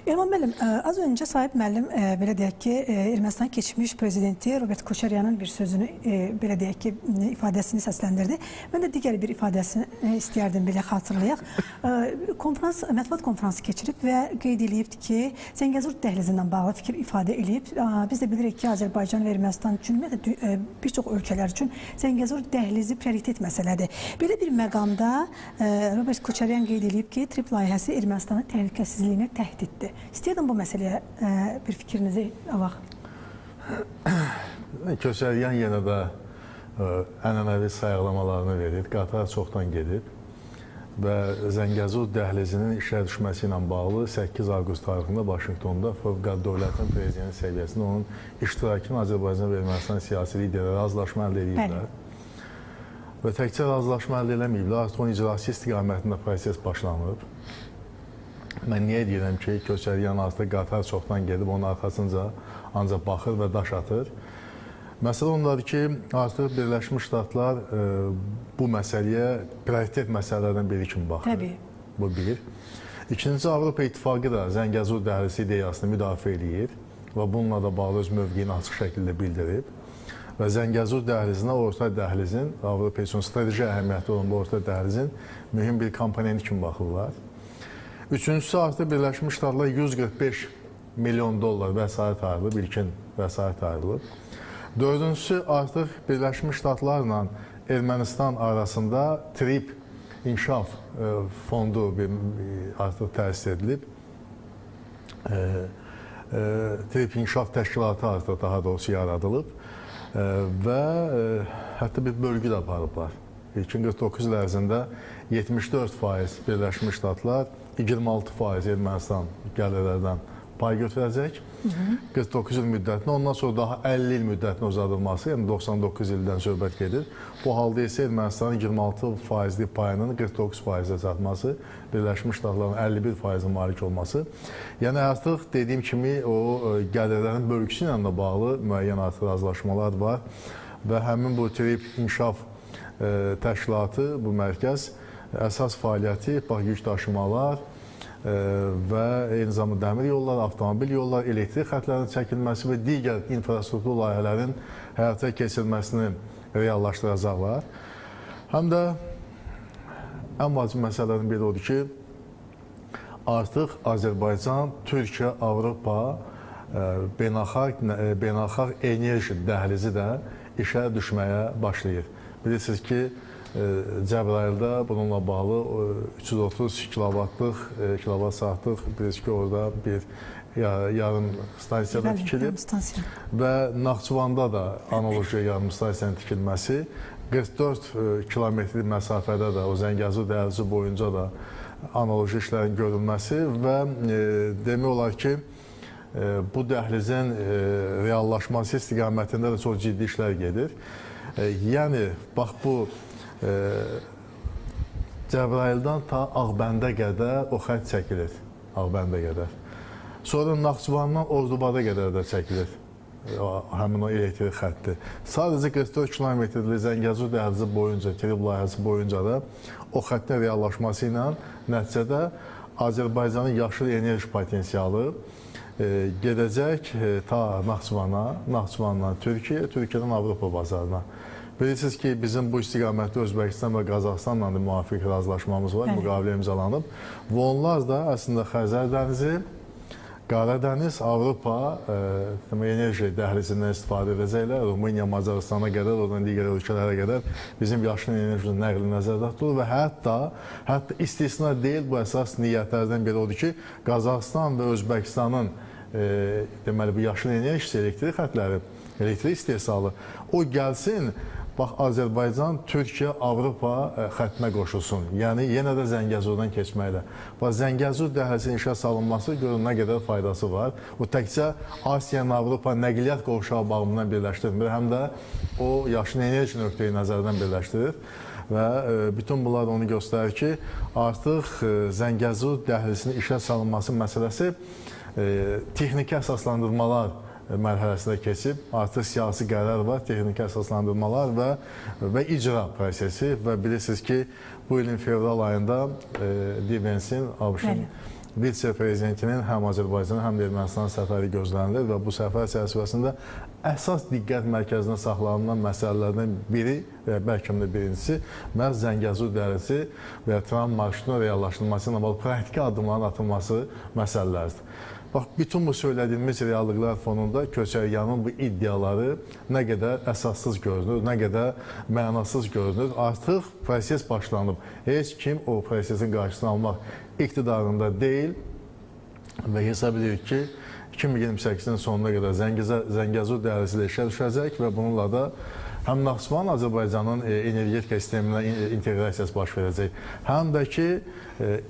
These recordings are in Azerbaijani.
Elman müəllim, az öncə Sahib müəllim belə deyək ki, Ermənistan keçmiş prezidenti Robert Koçaryanın bir sözünü belə deyək ki, ifadəsini səsləndirdi. Mən də digər bir ifadəsini istəyərdim belə xatırlayaq. Mətbuat konfransı keçirib və qeyd edibdir ki, Zəngəzur dəhlizindən bağlı fikir ifadə edib. Biz də bilirik ki, Azərbaycan və Ermənistan üçün bir çox ölkələr üçün Zəngəzur dəhlizi prioritet məsələdir. Belə bir məqamda Robert Koçaryan qeyd edib ki, TRIP layihəsi Ermənistanın təhlükəsizliyinə təhdiddir. İstəyirdim bu məsələyə bir fikrinizi alaq. Koçaryan yenə də ənənəvi sayıqlamalarını verir. Qatar çoxdan gedib və Zəngəzur dəhlizinin işə düşməsi ilə bağlı 8 avqust tarixində Vaşinqtonda Fövqəladə Dövlətin prezidenti səviyyəsində onun iştirakını Azərbaycan və Ermənistan siyasi liderləri razılaşma əldə ediblər. Və təkcə razılaşma əldə eləməyiblər, artıq onun icrası istiqamətində proses başlanıb. Mən niyə deyirəm ki, Koçaryan artıq Qatar çoxdan gedib, onun arxasınca ancaq baxır və daş atır. Məsələ ondadır ki, artıq Birləşmiş Ştatlar bu məsələyə prioritet məsələlərdən biri kimi baxır. Təbii. Bu bir. İkincisi, Avropa İttifaqı da Zəngəzur dəhlizi ideyasını müdafiə edir və bununla da bağlı öz mövqeyini açıq şəkildə bildirib. Və Zəngəzur dəhlizinə orta dəhlizin, Avropa üçün strateji əhəmiyyətli olan bu orta dəhlizin mühüm bir komponenti kimi baxırlar. Üçüncüsü, artıq Birləşmiş Ştatlar 145 milyon dollar vəsait ayrılıb, ilkin vəsait ayrılıb. Dördüncüsü, artıq Birləşmiş Ştatlarla Ermənistan arasında TRIP inkişaf fondu artıq təsis edilib. TRIP inkişaf təşkilatı artıq daha doğrusu yaradılıb və hətta bir bölgü də aparıblar. İlkin 49 il ərzində 74% Birləşmiş Ştatlar, 26% Ermənistan gəlirlərdən pay götürəcək. 49 il müddətinə, ondan sonra daha 50 il müddətinə uzadılması, yəni 99 ildən söhbət gedir. Bu halda isə Ermənistanın 26%lik payının 49%-ə çatması, Birləşmiş Ştatların 51%-ə malik olması. Yəni artıq dediyim kimi o gəlirlərin bölgüsü ilə də bağlı müəyyən artıq razılaşmalar var və həmin bu TRIP inkişaf təşkilatı, bu mərkəz əsas fəaliyyəti yük daşımalar və eyni zamanda dəmir yolları, avtomobil yolları, elektrik xətlərinin çəkilməsi və digər infrastruktur layihələrin həyata keçirilməsini reallaşdıracaqlar. Həm də ən vacib məsələlərdən biri odur ki, artıq Azərbaycan, Türkiyə, Avropa beynəlxalq enerji dəhlizi də işə düşməyə başlayır. Bilirsiniz ki, Cəbrayılda bununla bağlı 330 kilovat saatlıq bilirsiniz ki, orada bir yarım stansiyada tikilib və Naxçıvanda da analoji yarım stasiyanın tikilməsi 44 kilometrlik məsafədə də o Zəngəzur dəhlizi boyunca da analoji işlərin görülməsi və demək olar ki, bu dəhlizin reallaşması istiqamətində də çox ciddi işlər gedir. Yəni, bax bu Cəbrayıldan ta Ağbəndə qədər o xətt çəkilir, Ağbəndə qədər. Sonra Naxçıvandan Ordubada qədər də çəkilir, həmin o elektrik xətti. Sadəcə 44 kilometrlik Zəngəzur dəhlizi boyunca, TRIP layihəsi boyunca da o xəttin reallaşması ilə nəticədə Azərbaycanın yaşıl enerji potensialı gedəcək ta Naxçıvana, Naxçıvandan Türkiyə, Türkiyədən Avropa bazarına. Bilirsiniz ki, bizim bu istiqamətdə Özbəkistan və Qazaxıstanla da müvafiq razılaşmamız var, müqavilə imzalanıb. Və onlar da əslində Xəzər dənizi, Qara dəniz, Avropa enerji dəhlizindən istifadə edəcəklər. Rumıniya, Macaristana qədər, oradan digər ölkələrə qədər bizim yaşlı enerjinin nəqli nəzərdə tutulur və hətta istisna deyil, bu əsas niyyətlərdən biri odur ki, Qazaxıstan və Özbəkistanın deməli, bu yaşlı enerjisi, elektrik xətləri, elektrik istehsalı, o gəlsin, bax, Azərbaycan, Türkiyə, Avropa xəttinə qoşulsun. Yəni, yenə də Zəngəzurdan keçməklə. Bax, Zəngəzur dəhlizinin işə salınması görün nə qədər faydası var. O təkcə Asiyanın Avropa nəqliyyat qovşağı bağımından birləşdirmir, həm də o yaşlı enerji nöqteyi nəzərdən birləşdirir. Və bütün bunlar onu göstərir ki, artıq Zəngəzur dəhlizinin işə salınması məsələsi texniki əsaslandırmalar mərhələsinə keçib, artıq siyasi qərar var, texniki əsaslandırmalar və icra prosesi və bilirsiniz ki, bu ilin fevral ayında Defense-in, ABŞ-ın vitse-prezidentinin həm Azərbaycan, həm də Ermənistan səfəri gözlənilir və bu səfər çərçivəsində əsas diqqət mərkəzində saxlanılan məsələlərdən biri və bəlkə də birincisi məhz Zəngəzur dəhlizi və tram marşrutunun reallaşdırılması ilə bağlı praktiki addımların atılması məsələləridir. Bax, bütün bu söylədiyimiz reallıqlar fonunda Köçəryanın bu iddiaları nə qədər əsassız görünür, nə qədər mənasız görünür. Artıq proses başlanıb. Heç kim o prosesin qarşısını almaq iqtidarında deyil və hesab edirik ki, 2028-in sonuna qədər Zəngəzur dəhlizi ilə işə düşəcək və bununla da həm Naxçıvan Azərbaycanın energetika sisteminə inteqrasiyası baş verəcək, həm də ki,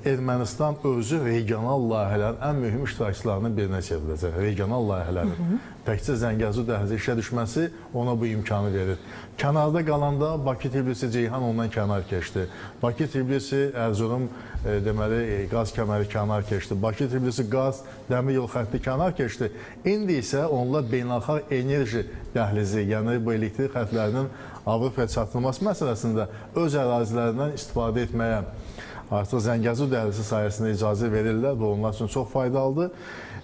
Ermənistan özü regional layihələrin ən mühüm iştirakçılarının birinə çevriləcək. Regional layihələrin. Təkcə Zəngəzur dəhlizi işə düşməsi ona bu imkanı verir. Kənarda qalanda Bakı-Tbilisi-Ceyhan ondan kənar keçdi. Bakı-Tbilisi Ərzurum deməli qaz kəməri kənar keçdi. Bakı-Tbilisi qaz dəmir yol xətti kənar keçdi. İndi isə onlar beynəlxalq enerji dəhlizi, yəni bu elektrik xəttlərinin Avropaya çatdırılması məsələsində öz ərazilərindən istifadə etməyə artıq Zəngəzur dəhlizi sayəsində icazə verirlər və onlar üçün çox faydalıdır.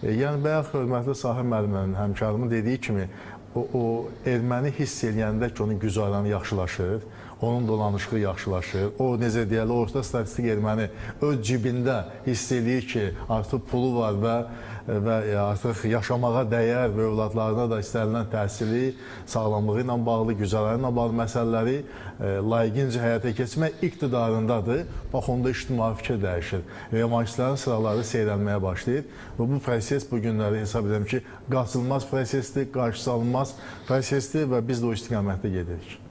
Yəni, bayaq hörmətli Sahib müəllimin, həmkarımın dediyi kimi, o erməni hiss eləyəndə ki, onun güzəranı yaxşılaşır, onun dolanışığı yaxşılaşır. O, necə deyəli, orta statistik erməni öz cibində hiss eləyir ki, artıq pulu var və artıq yaşamağa dəyər və övladlarına da istənilən təhsili, sağlamlığı ilə bağlı, güzəranı ilə bağlı məsələləri layiqincə həyata keçmək iqtidarındadır. Bax, onda ictimai fikir dəyişir. Revanşistlərin sıraları seyrəlməyə başlayır və bu proses bu günləri hesab edirəm ki, qaçılmaz prosesdir, qarşısı alınmaz prosesdir və biz də o istiqamətdə gedirik.